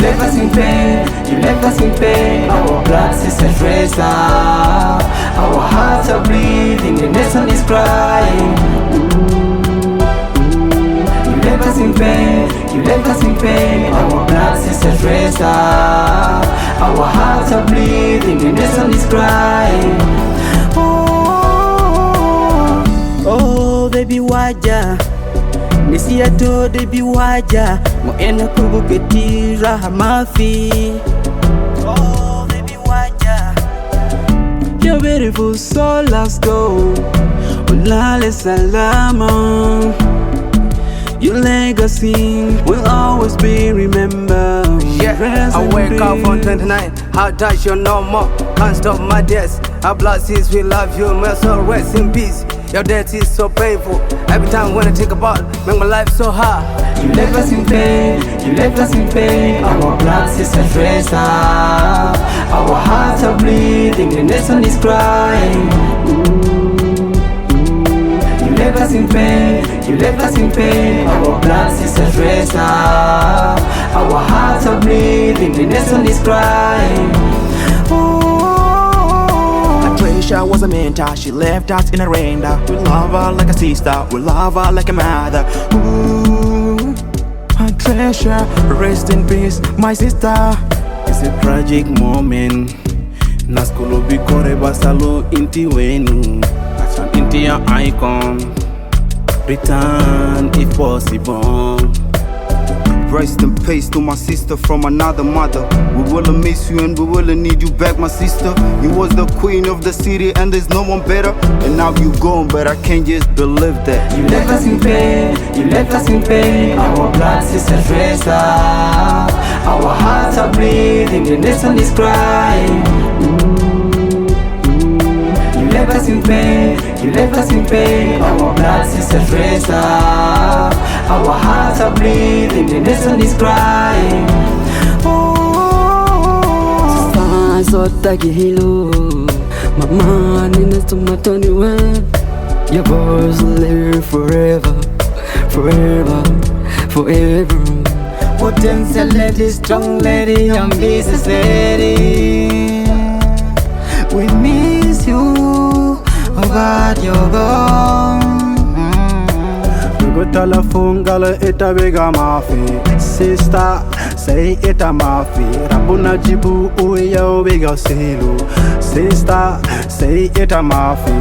left us in pain, you left us in pain. Our blood sisters raised up, our hearts are bleeding, the nation is crying. You left us in pain, you left us in pain. Our blood sisters raised up, our hearts are bleeding, the nation is crying. Oh baby waja Nisia to baby waja Moena kubu ketira hamafi. Oh baby waja You're beautiful so let's go. Ulale salama. Your legacy will always be remembered. Yeah, I wake up on 29. How does you no more? Can't stop my death. Our blood says we love you. May soul rest in peace. Your death is so painful. Every time when I think about it, make my life so hard. You left us in pain, you left us in pain. Our blood sisters raised up, our hearts are bleeding, the nation is crying. You left us in pain, you left us in pain. Our blood sisters raised up, our hearts are bleeding, the nation is crying. Patricia was a mentor, she left us in a render. We love her like a sister, we love her like a mother. Ooh, Patricia, rest in peace, my sister. It's a tragic moment. Naskolo bikore basalo inti wenu. Asan inti ya icon. Return if possible. Rest in peace to my sister from another mother. We will miss you and we will need you back, my sister. You was the queen of the city and there's no one better. And now you gone, but I can't just believe that. You left us in pain, you left us in pain. Our blood sisters raised up, our hearts are bleeding, the nation is crying. You left us in pain, you left us in pain. Our blood sisters raised up, our hearts are bleeding, the nation is crying. Sotagi hilo Mama nina tumatoni we. Your voice will live forever, forever, forever. Potential lady, strong lady, ambitious lady. We miss you, oh God, you're gone. Gutala fungala eta bega mafi. Sister, say eta mafi. Rabuna jibu uya obega selu. Sister, say eta mafi.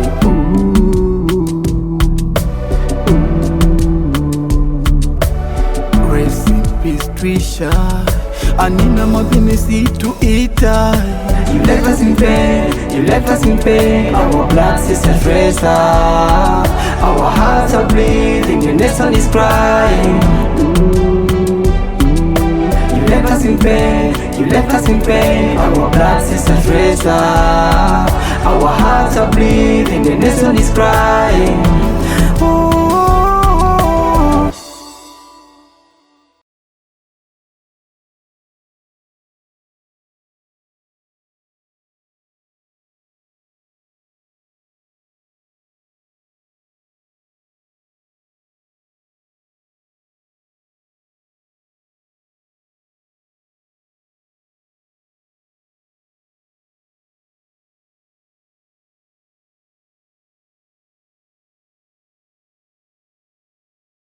Rest in peace, Trisha. Anina mabinesi to ita. You left us in pain, you left us in pain. Our blood sisters raised up, our hearts are bleeding, the nation is crying. You left us in pain, you left us in pain. Our blood sisters raised up, our hearts are bleeding, the nation is crying.